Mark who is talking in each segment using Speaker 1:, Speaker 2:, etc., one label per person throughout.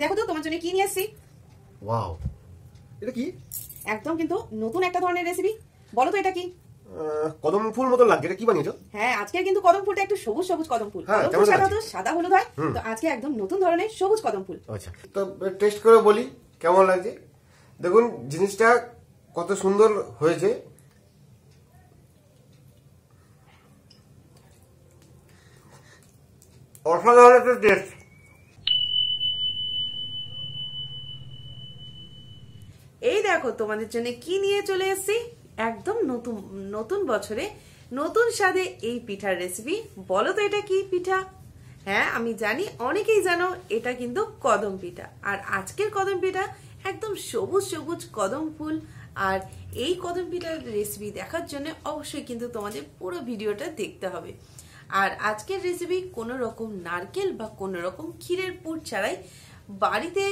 Speaker 1: দেখো তো তোমার জন্য কি নিয়ে এসেছি।
Speaker 2: ওয়াও, এটা কি?
Speaker 1: একদম কিন্তু নতুন একটা ধরনের রেসিপি। বলো তো এটা কি?
Speaker 2: কদম ফুল মতো লাগছে। এটা কি বানিয়েছো?
Speaker 1: হ্যাঁ, আজকে কিন্তু কদম ফুলটা একটু সবুজ সবুজ কদম ফুল।
Speaker 2: হ্যাঁ,
Speaker 1: কদম ফুল সাধারণত সাদা হলুদ হয়, তো আজকে একদম নতুন ধরনের সবুজ কদম ফুল।
Speaker 2: আচ্ছা, তো টেস্ট করে বলি কেমন লাগছে। দেখুন জিনিসটা কত সুন্দর হয়েছে। অসাধারণ একটা টেস্ট।
Speaker 1: এই দেখো তোমাদের জন্য কি নিয়ে চলে এসেছি। একদম নতুন নতুন বছরে নতুন স্বাদে এই পিঠার রেসিপি। বলো তো এটা কি পিঠা? হ্যাঁ, আমি জানি অনেকেই জানো, এটা কিন্তু কদম পিঠা। আর আজকের কদম পিঠা একদম সবুজ সবুজ কদম ফুল। আর এই কদম পিঠার রেসিপি দেখার জন্য অবশ্যই কিন্তু তোমাদের পুরো ভিডিওটা দেখতে হবে। আর আজকের রেসিপি কোনো রকম নারকেল বা কোনো রকম ক্ষীরের পুর ছাড়াই বাড়িতে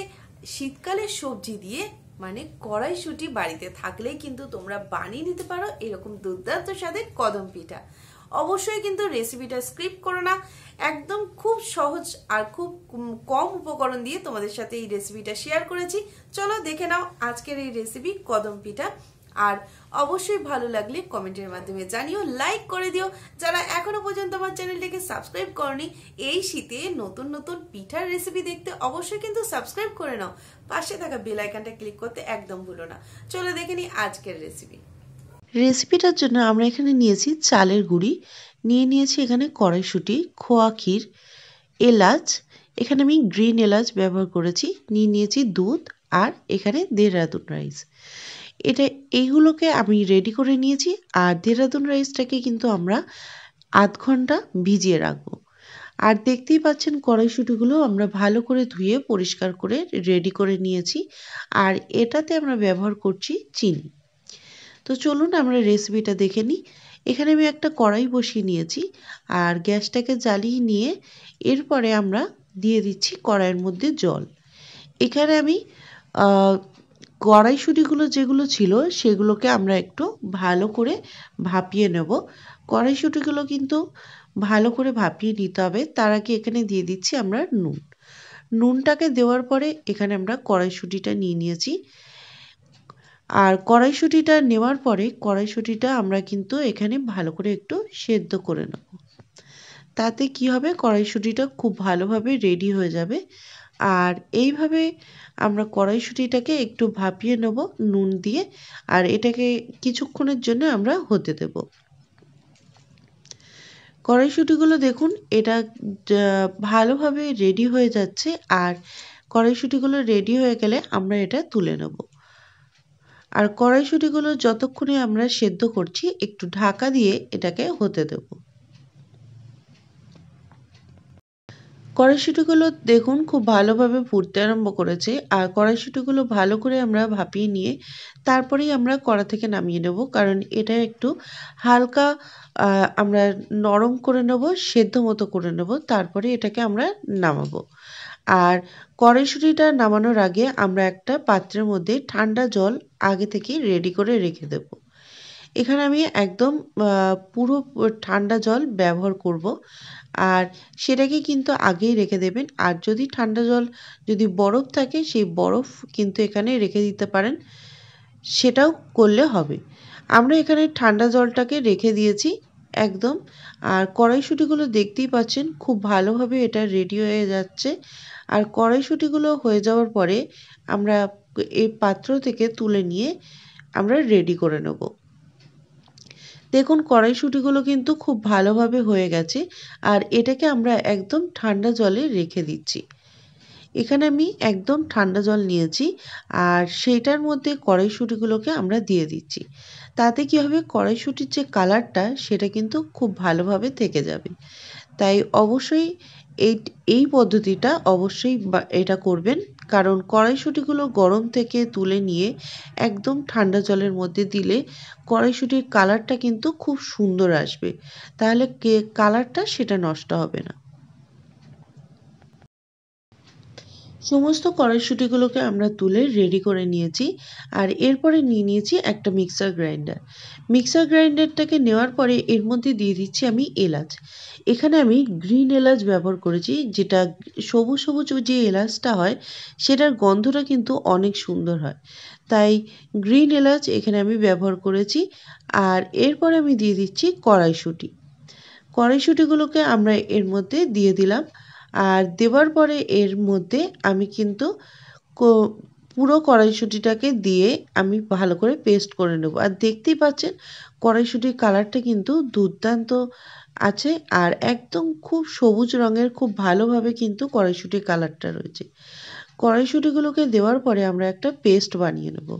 Speaker 1: শীতকালের সবজি দিয়ে, মানে কড়াইশুঁটি বাড়িতে থাকলেই কিন্তু তোমরা বানিয়ে নিতে পারো এরকম দুর্দান্ত স্বাদের কদম পিঠা। অবশ্যই কিন্তু রেসিপিটা স্কিপ করো না। একদম খুব সহজ আর খুব কম উপকরণ দিয়ে তোমাদের সাথে এই রেসিপিটা শেয়ার করেছি। চলো দেখে নাও আজকের এই রেসিপি কদম পিঠা। আর অবশ্যই ভালো লাগলে কমেন্টের মাধ্যমে জানিও, লাইক করে দিও। যারা এখনো পর্যন্ত আমার চ্যানেলটাকে সাবস্ক্রাইব করনি, এই শীতে নতুন নতুন পিঠার রেসিপি দেখতে অবশ্যই কিন্তু সাবস্ক্রাইব করে নাও। পাশে থাকা বেল আইকনটা ক্লিক করতে একদম ভুলো না। চলো দেখে নিই আজকের রেসিপি।
Speaker 3: রেসিপিটার জন্য আমরা এখানে নিয়েছি চালের গুঁড়ি, নিয়েছি এখানে কড়াইশুঁটি, খোয়া ক্ষীর, এলাচ, এখানে আমি গ্রিন এলাচ ব্যবহার করেছি, নিয়েছি দুধ, আর এখানে দেহরাদুন রাইস। এইগুলোকে আমি রেডি করে নিয়েছি। আর দেহরাদুন রাইসটাকে কিন্তু আমরা আধ ঘন্টা ভিজিয়ে রাখবো। আর দেখতেই পাচ্ছেন কড়াইশুঁটিগুলো আমরা ভালো করে ধুয়ে পরিষ্কার করে রেডি করে নিয়েছি। আর এটাতে আমরা ব্যবহার করছি চিনি। তো চলুন আমরা রেসিপিটা দেখে নিই। এখানে আমি একটা কড়াই বসিয়ে নিয়েছি আর গ্যাসটাকে জ্বালিয়ে নিয়ে এরপরে আমরা দিয়ে দিচ্ছি কড়াইয়ের মধ্যে জল। এখানে আমি কড়াইশুঁটিগুলো যেগুলো ছিল সেগুলোকে আমরা একটু ভালো করে ভাপিয়ে নেব। কড়াইশুঁটিগুলো কিন্তু ভালো করে ভাপিয়ে নিতে হবে। তার আগে এখানে দিয়ে দিচ্ছি আমরা নুনটাকে দেওয়ার পরে এখানে আমরা কড়াইশুঁটিটা নিয়েছি। আর কড়াইশুঁটিটা নেওয়ার পরে কড়াইশুঁটিটা আমরা কিন্তু এখানে ভালো করে একটু সেদ্ধ করে নেব। তাতে কি হবে, কড়াইশুঁটিটা খুব ভালোভাবে রেডি হয়ে যাবে। আর এইভাবে আমরা কড়াইশুঁটিটাকে একটু ভাপিয়ে নেব নুন দিয়ে। আর এটাকে কিছুক্ষণের জন্য আমরা হতে দেব। কড়াইশুঁটিগুলো দেখুন এটা ভালোভাবে রেডি হয়ে যাচ্ছে। আর কড়াইশুঁটিগুলো রেডি হয়ে গেলে আমরা এটা তুলে নেব। আর কড়াইশুঁটিগুলো যতক্ষণে আমরা সেদ্ধ করছি একটু ঢাকা দিয়ে এটাকে হতে দেব। কড়াইশুঁটিগুলো দেখুন খুব ভালোভাবে ফুটতে আরম্ভ করেছে। আর কড়াইশুঁটিগুলো ভালো করে আমরা ভাপিয়ে নিয়ে তারপরেই আমরা কড়া থেকে নামিয়ে নেব, কারণ এটা একটু হালকা আমরা নরম করে নেব, সেদ্ধ মতো করে নেব, তারপরে এটাকে আমরা নামাবো। আর কড়াইশুঁটিটা নামানোর আগে আমরা একটা পাত্রের মধ্যে ঠান্ডা জল আগে থেকে রেডি করে রেখে দেব। এখানে আমি একদম পুরো ঠান্ডা জল ব্যবহার করব। আর সেটাকে কিন্তু আগেই রেখে দেবেন। আর যদি ঠান্ডা জল যদি বরফ থাকে সেই বরফ কিন্তু এখানে রেখে দিতে পারেন, সেটাও করলে হবে। আমরা এখানে ঠান্ডা জলটাকে রেখে দিয়েছি একদম। আর কড়াইশুঁটিগুলো দেখতেই পাচ্ছেন খুব ভালোভাবে এটা রেডি হয়ে যাচ্ছে। আর কড়াইশুঁটিগুলো হয়ে যাওয়ার পরে আমরা এই পাত্র থেকে তুলে নিয়ে আমরা রেডি করে নেব। দেখুন কড়াইশুঁটিগুলো কিন্তু খুব ভালোভাবে হয়ে গেছে। আর এটাকে আমরা একদম ঠান্ডা জলে রেখে দিচ্ছি। এখানে আমি একদম ঠান্ডা জল নিয়েছি আর সেইটার মধ্যে কড়াইশুঁটিগুলোকে আমরা দিয়ে দিচ্ছি। তাতে কি হবে, কড়াইশুঁটির যে কালারটা সেটা কিন্তু খুব ভালোভাবে থেকে যাবে। তাই অবশ্যই এই এই পদ্ধতিটা অবশ্যই এটা করবেন, কারণ কড়াইশুঁটিগুলো গরম থেকে তুলে নিয়ে একদম ঠান্ডা জলের মধ্যে দিলে কড়াইশুঁটির কালারটা কিন্তু খুব সুন্দর আসবে। তাহলে কালারটা সেটা নষ্ট হবে না। সমস্ত কড়াইশুঁটিগুলোকে আমরা তুলে রেডি করে নিয়েছি। আর এরপরে নিয়ে নিয়েছি একটা মিক্সার গ্রাইন্ডার। মিক্সার গ্রাইন্ডারটাকে নেওয়ার পরে এর মধ্যে দিয়ে দিচ্ছি আমি এলাচ। এখানে আমি গ্রিন এলাচ ব্যবহার করেছি, যেটা সবুজ সবুজ যে এলাচটা হয় সেটার গন্ধটা কিন্তু অনেক সুন্দর হয়, তাই গ্রিন এলাচ এখানে আমি ব্যবহার করেছি। আর এরপরে আমি দিয়ে দিচ্ছি কড়াইশুঁটি। কড়াইশুঁটিগুলোকে আমরা এর মধ্যে দিয়ে দিলাম। আর দেওয়ার পরে এর মধ্যে আমি কিন্তু পুরো কড়াইশুঁটিটাকে দিয়ে আমি ভালো করে পেস্ট করে নেব। আর দেখতেই পাচ্ছেন কড়াইশুঁটির কালারটা কিন্তু দুর্দান্ত আছে, আর একদম খুব সবুজ রঙের, খুব ভালোভাবে কিন্তু কড়াইশুঁটির কালারটা রয়েছে। কড়াইশুঁটিগুলোকে দেওয়ার পরে আমরা একটা পেস্ট বানিয়ে নেব।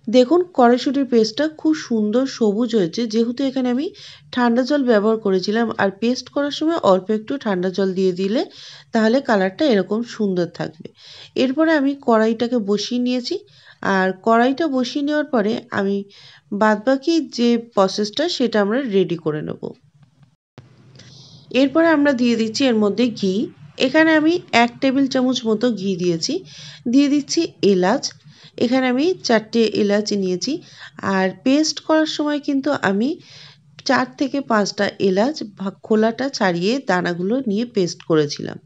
Speaker 3: দেখুন কড়াইশুঁটির পেস্টটা খুব সুন্দর সবুজ হয়েছে, যেহেতু এখানে আমি ঠান্ডা জল ব্যবহার করেছিলাম। আর পেস্ট করার সময় অল্প একটু ঠান্ডা জল দিয়ে দিলে তাহলে কালারটা এরকম সুন্দর থাকবে। এরপরে আমি কড়াইটাকে বসিয়ে নিয়েছি। আর কড়াইটা বসিয়ে নেওয়ার পরে আমি বাদবাকি যে প্রসেসটা সেটা আমরা রেডি করে নেব। এরপরে আমরা দিয়ে দিচ্ছি এর মধ্যে ঘি। এখানে আমি 1 টেবিল চামচ মতো ঘি দিয়েছি। দিয়ে দিচ্ছি এলাচ। এখানে আমি 4টে এলাচ নিয়েছি। আর পেস্ট করার সময় কিন্তু আমি 4 থেকে 5টা এলাচ খোলাটা ছাড়িয়ে দানাগুলো নিয়ে পেস্ট করেছিলাম।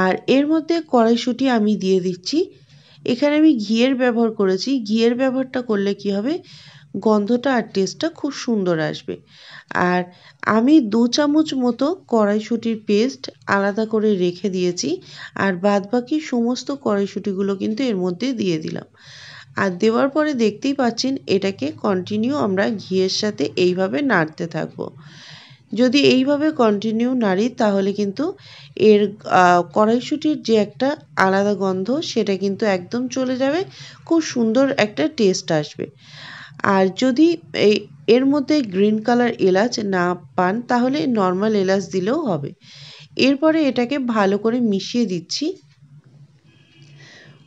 Speaker 3: আর এর মধ্যে কড়াইশুঁটি আমি দিয়ে দিচ্ছি। এখানে আমি ঘিয়ের ব্যবহার করেছি। ঘিয়ের ব্যবহারটা করলে কি হবে, গন্ধটা আর টেস্টটা খুব সুন্দর আসবে। আর আমি 2 চামচ মতো কড়াইশুঁটির পেস্ট আলাদা করে রেখে দিয়েছি। আর বাদবাকি সমস্ত কড়াইশুঁটিগুলো কিন্তু এর মধ্যে দিয়ে দিলাম। আর দেওয়ার পরে দেখতেই পাচ্ছেন এটাকে কন্টিনিউ আমরা ঘিয়ের সাথে এইভাবে নাড়তে থাকবো। যদি এইভাবে কন্টিনিউ নাড়ি তাহলে কিন্তু এর কড়াইশুঁটির যে একটা আলাদা গন্ধ সেটা কিন্তু একদম চলে যাবে, খুব সুন্দর একটা টেস্ট আসবে। আর যদি এর মধ্যে গ্রিন কালার এলাচ না পান তাহলে নর্মাল এলাচ দিলেও হবে। এরপরে এটাকে ভালো করে মিশিয়ে দিচ্ছি।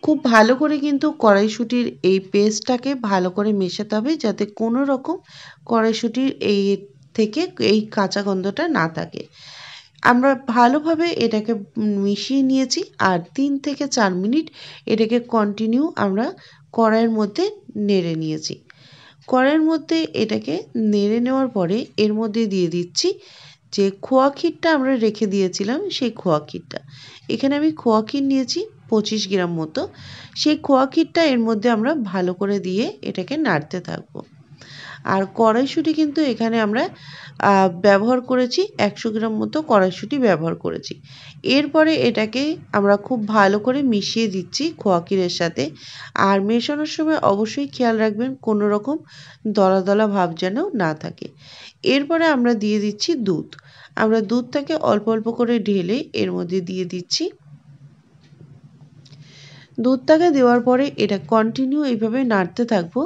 Speaker 3: খুব ভালো করে কিন্তু কড়াইশুঁটির এই পেস্টটাকে ভালো করে মেশাতে হবে, যাতে কোনো রকম কড়াইশুঁটির এই থেকে এই কাঁচা গন্ধটা না থাকে। আমরা ভালোভাবে এটাকে মিশিয়ে নিয়েছি। আর 3 থেকে 4 মিনিট এটাকে কন্টিনিউ আমরা কড়াইয়ের মধ্যে নেড়ে নিয়েছি। কড়াইয়ের মধ্যে এটাকে নেড়ে নেওয়ার পরে এর মধ্যে দিয়ে দিচ্ছি যে খোয়া ক্ষীরটা আমরা রেখে দিয়েছিলাম, সেই খোয়া ক্ষীরটা। এখানে আমি খোয়া ক্ষীর নিয়েছি 25 গ্রাম মতো। সেই খোয়া ক্ষীরটা এর মধ্যে আমরা ভালো করে দিয়ে এটাকে নাড়তে থাকবো। আর কড়াইশুঁটি কিন্তু এখানে আমরা ব্যবহার করেছি 100 গ্রাম মতো কড়াইশুঁটি ব্যবহার করেছি। এরপরে এটাকে আমরা খুব ভালো করে মিশিয়ে দিচ্ছি খোয়া ক্ষীরের সাথে। আর মেশানোর সময় অবশ্যই খেয়াল রাখবেন কোনো রকম দলা দলা ভাব যেন না থাকে। এরপরে আমরা দিয়ে দিচ্ছি দুধ। আমরা দুধটাকে অল্প অল্প করে ঢেলে এর মধ্যে দিয়ে দিচ্ছি। দুধটাকে দেওয়ার পরে এটা কন্টিনিউ এইভাবে নাড়তে থাকবো,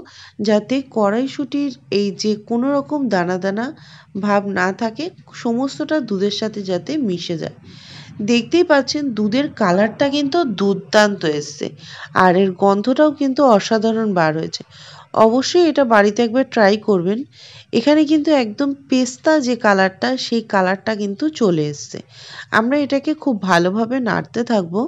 Speaker 3: যাতে কড়াইশুঁটির এই যে কোনো রকম দানা দানা ভাব না থাকে, সমস্তটা দুধের সাথে যাতে মিশে যায়। দেখতেই পাচ্ছেন দুধের কালারটা কিন্তু দুর্দান্ত এসছে, আর এর গন্ধটাও কিন্তু অসাধারণ বার হয়েছে। অবশ্যই এটা বাড়িতে একবার ট্রাই করবেন। এখানে কিন্তু একদম পেস্তা যে কালারটা, সেই কালারটা কিন্তু চলে এসছে। আমরা এটাকে খুব ভালোভাবে নাড়তে থাকবো।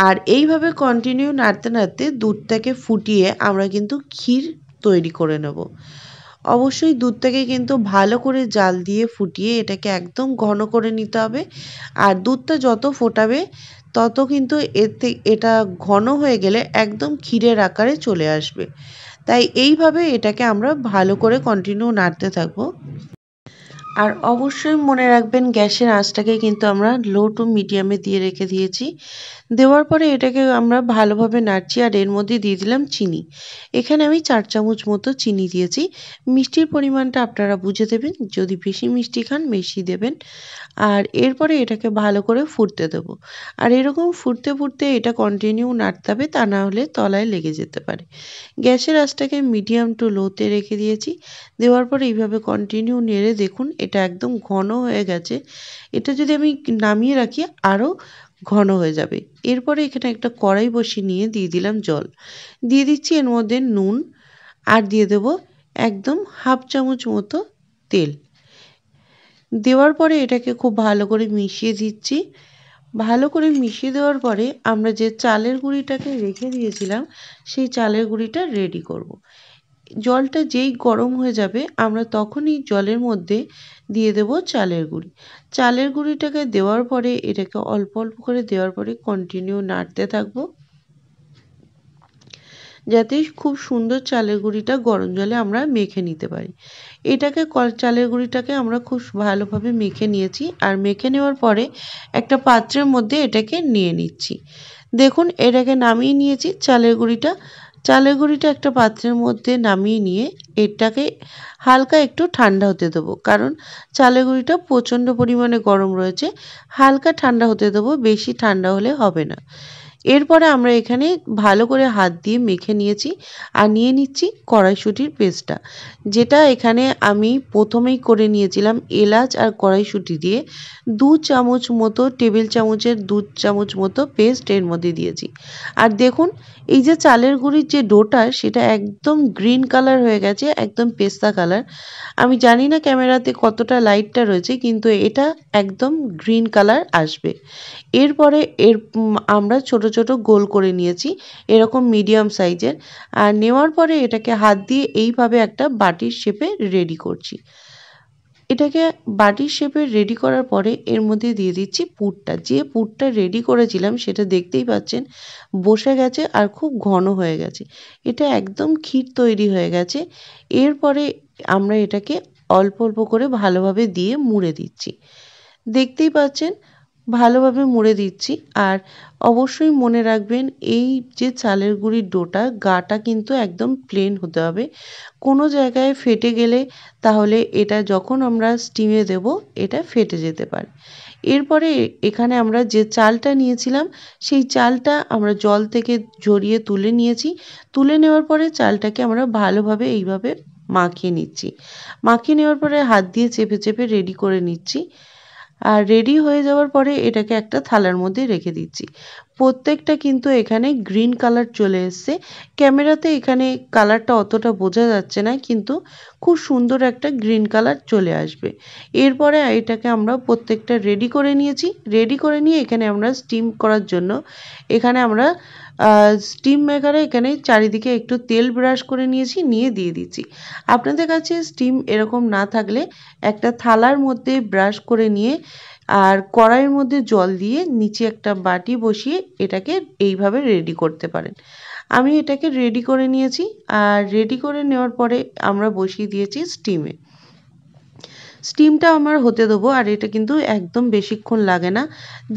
Speaker 3: আর এইভাবে কন্টিনিউ নাড়তে নাড়তে দুধটাকে ফুটিয়ে আমরা কিন্তু ক্ষীর তৈরি করে নেব। অবশ্যই দুধটাকে কিন্তু ভালো করে জাল দিয়ে ফুটিয়ে এটাকে একদম ঘন করে নিতে হবে। আর দুধটা যত ফোটাবে তত কিন্তু এটা ঘন হয়ে গেলে একদম ক্ষীরের আকারে চলে আসবে। তাই এইভাবে এটাকে আমরা ভালো করে কন্টিনিউ নাড়তে থাকবো। আর অবশ্যই মনে রাখবেন গ্যাসের আঁচটাকে কিন্তু আমরা লো টু মিডিয়ামে দিয়ে রেখে দিয়েছি। দেওয়ার পরে এটাকে আমরা ভালোভাবে নাড়ছি। আর এর মধ্যে দিয়ে দিলাম চিনি। এখানে আমি 4 চামচ মতো চিনি দিয়েছি। মিষ্টির পরিমাণটা আপনারা বুঝে দেবেন, যদি বেশি মিষ্টি খান বেশি দেবেন। আর এরপরে এটাকে ভালো করে ফুটতে দেবো। আর এরকম ফুটতে ফুটতে এটা কন্টিনিউ নাড়তে হবে, তা না হলে তলায় লেগে যেতে পারে। গ্যাসের আঁচটাকে মিডিয়াম টু লোতে রেখে দিয়েছি। দেওয়ার পরে এইভাবে কন্টিনিউ নেড়ে দেখুন এটা একদম ঘন হয়ে গেছে। এটা যদি আমি নামিয়ে রাখি আরও ঘন হয়ে যাবে। এরপরে এখানে একটা কড়াই বসিয়ে নিয়ে দিয়ে দিলাম জল। দিয়ে দিচ্ছি এর মধ্যে নুন। আর দিয়ে দেবো একদম হাফ চামচ মতো তেল। দেওয়ার পরে এটাকে খুব ভালো করে মিশিয়ে দিচ্ছি। ভালো করে মিশিয়ে দেওয়ার পরে আমরা যে চালের গুঁড়িটাকে রেখে দিয়েছিলাম সেই চালের গুঁড়িটা রেডি করব। জলটা যেই গরম হয়ে যাবে আমরা তখনই জলের মধ্যে দিয়ে দেব চালের গুঁড়ি। চালের গুঁড়িটাকে দেওয়ার পরে এটাকে অল্প অল্প করে দেওয়ার পরে কন্টিনিউ নাড়তে থাকবো, যাতে খুব সুন্দর চালের গুঁড়িটা গরম জলে আমরা মেখে নিতে পারি। এটাকে চালের গুঁড়িটাকে আমরা খুব ভালোভাবে মেখে নিয়েছি। আর মেখে নেওয়ার পরে একটা পাত্রের মধ্যে এটাকে নিয়ে নিচ্ছি। দেখুন এটাকে নামিয়ে নিয়েছি চালের গুঁড়িটা। চালের গুঁড়িটা একটা পাত্রের মধ্যে নামিয়ে নিয়ে এটাকে হালকা একটু ঠান্ডা হতে দেবো, কারণ চালের গুঁড়িটা প্রচণ্ড পরিমাণে গরম রয়েছে। হালকা ঠান্ডা হতে দেবো, বেশি ঠান্ডা হলে হবে না। এরপরে আমরা এখানে ভালো করে হাত দিয়ে মেখে নিয়েছি আর নিয়ে নিচ্ছি কড়াইশুঁটির পেস্টটা, যেটা এখানে আমি প্রথমেই করে নিয়েছিলাম এলাচ আর কড়াইশুঁটি দিয়ে 2 চামচ মতো, টেবিল চামচের 2 চামচ মতো পেস্ট এর মধ্যে দিয়েছি। আর দেখুন এই যে চালের গুঁড়ির যে ডোটা সেটা একদম গ্রিন কালার হয়ে গেছে, একদম পেস্তা কালার। আমি জানি না ক্যামেরাতে কতটা লাইটটা রয়েছে, কিন্তু এটা একদম গ্রিন কালার আসবে। এরপরে আমরা ছোট ছোট গোল করে নিয়েছি এরকম মিডিয়াম সাইজের। আর নেওয়ার পরে এটাকে হাত দিয়ে এইভাবে একটা বাটির শেপে রেডি করছি। এটাকে বাটির শেপে রেডি করার পরে এর মধ্যে দিয়ে দিচ্ছি পুরটা। যে পুরটা রেডি করেছিলাম সেটা দেখতেই পাচ্ছেন বসে গেছে আর খুব ঘন হয়ে গেছে। এটা একদম ক্ষীর তৈরি হয়ে গেছে। এরপরে আমরা এটাকে অল্প অল্প করে ভালোভাবে দিয়ে মুড়ে দিচ্ছি। দেখতেই পাচ্ছেন ভালোভাবে মুড়ে দিচ্ছি। আর অবশ্যই মনে রাখবেন এই যে চালের গুঁড়ির ডোটা গাটা কিন্তু একদম প্লেন হতে হবে। কোনো জায়গায় ফেটে গেলে তাহলে এটা যখন আমরা স্টিমে দেব এটা ফেটে যেতে পারে। এরপরে এখানে আমরা যে চালটা নিয়েছিলাম সেই চালটা আমরা জল থেকে ঝরিয়ে তুলে নিয়েছি। তুলে নেওয়ার পরে চালটাকে আমরা ভালোভাবে এইভাবে মাখিয়ে নিচ্ছি। মাখিয়ে নেওয়ার পরে হাত দিয়ে চেপে চেপে রেডি করে নিচ্ছি। আর রেডি হয়ে যাওয়ার পরে এটাকে একটা থালার মধ্যে রেখে দিচ্ছি। প্রত্যেকটা কিন্তু এখানে গ্রিন কালার চলে এসছে। ক্যামেরাতে এখানে কালারটা অতটা বোঝা যাচ্ছে না, কিন্তু খুব সুন্দর একটা গ্রিন কালার চলে আসবে। এরপরে এটাকে আমরা প্রত্যেকটা রেডি করে নিয়েছি। রেডি করে নিয়ে এখানে আমরা স্টিম করার জন্য এখানে আমরা স্টিম মেকারে এখানে চারিদিকে একটু তেল ব্রাশ করে নিয়েছি, নিয়ে দিয়ে দিচ্ছি। আপনাদের কাছে স্টিম এরকম না থাকলে একটা থালার মধ্যে ব্রাশ করে নিয়ে আর কড়াইয়ের মধ্যে জল দিয়ে নিচে একটা বাটি বসিয়ে এটাকে এইভাবে রেডি করতে পারেন। আমি এটাকে রেডি করে নিয়েছি। আর রেডি করে নেওয়ার পরে আমরা বসিয়ে দিয়েছি স্টিমে। স্টিমটা আমার হতে দেবো। আর এটা কিন্তু একদম বেশিক্ষণ লাগে না।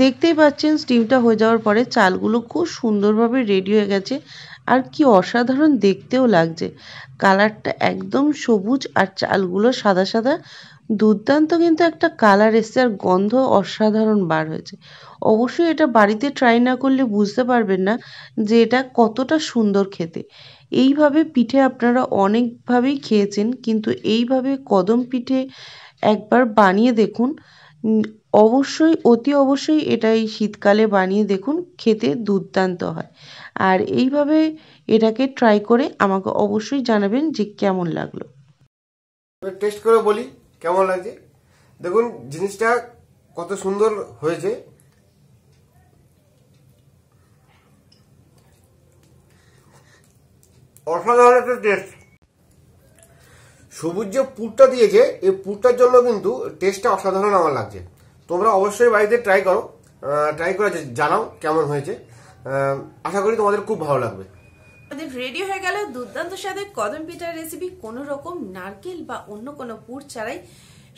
Speaker 3: দেখতেই পাচ্ছেন স্টিমটা হয়ে যাওয়ার পরে চালগুলো খুব সুন্দরভাবে রেডি হয়ে গেছে। আর কি অসাধারণ দেখতেও লাগছে, কালারটা একদম সবুজ আর চালগুলো সাদা সাদা, দুর্দান্ত কিন্তু একটা কালার এসছে আর গন্ধ অসাধারণ বার হয়েছে। অবশ্যই এটা বাড়িতে ট্রাই না করলে বুঝতে পারবেন না যে এটা কতটা সুন্দর খেতে। এইভাবে পিঠে আপনারা অনেকভাবেই খেয়েছেন, কিন্তু এইভাবে কদম পিঠে একবার বানিয়ে দেখুন। অবশ্যই অতি অবশ্যই এটা এই শীতকালে বানিয়ে দেখুন, খেতে দুর্দান্ত হয়। আর এইভাবে এটাকে ট্রাই করে আমাকে অবশ্যই জানাবেন যে কেমন লাগলো।
Speaker 2: টেস্ট করে বলি কেমন লাগছে। দেখুন জিনিসটা কত সুন্দর হয়েছে। অসাধারণ একটা টেস্ট। সবুজ যে পুরটা দিয়েছে এই পুরটার জন্য কিন্তু টেস্টটা অসাধারণ আমার লাগছে। তোমরা অবশ্যই বাড়িতে ট্রাই করো, ট্রাই করে জানাও কেমন হয়েছে। আশা করি তোমাদের খুব ভালো লাগবে।
Speaker 1: আমাদের রেডি হয়ে গেল দুর্দান্ত স্বাদের কদম পিঠার রেসিপি। কোনো রকম নারকেল বা অন্য কোনো পুর ছাড়াই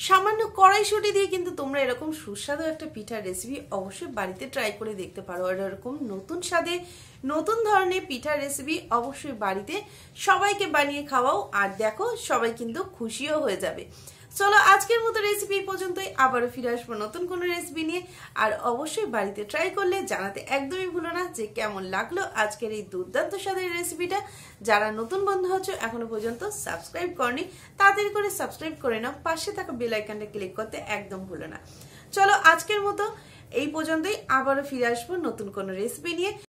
Speaker 1: সামান্য কড়াইশুঁটি দিয়ে কিন্তু তোমরা এরকম সুস্বাদু একটা পিঠার রেসিপি অবশ্যই বাড়িতে ট্রাই করে দেখতে পারো। আর এরকম নতুন স্বাদে নতুন ধরনের পিঠার রেসিপি অবশ্যই বাড়িতে সবাইকে বানিয়ে খাওয়াও। আর দেখো সবাই কিন্তু খুশিও হয়ে যাবে। চলো আজকের মতো রেসিপি পর্যন্তই, আবারও ফিরে আসবো নতুন কোনো রেসিপি নিয়ে। আর অবশ্যই বাড়িতে ট্রাই করলে জানাতে একদমই ভুলো না যে কেমন লাগলো আজকের এই দুর্দান্ত স্বাদের রেসিপিটা। যারা নতুন বন্ধু আছো এখনো পর্যন্ত সাবস্ক্রাইব করনি, তাড়াতাড়ি করে সাবস্ক্রাইব করে নাও, পাশে থাকা বেল আইকনটা ক্লিক করতে একদম ভুলো না। চলো আজকের মতো এই পর্যন্তই, আবারও ফিরে আসবো নতুন কোনো রেসিপি নিয়ে।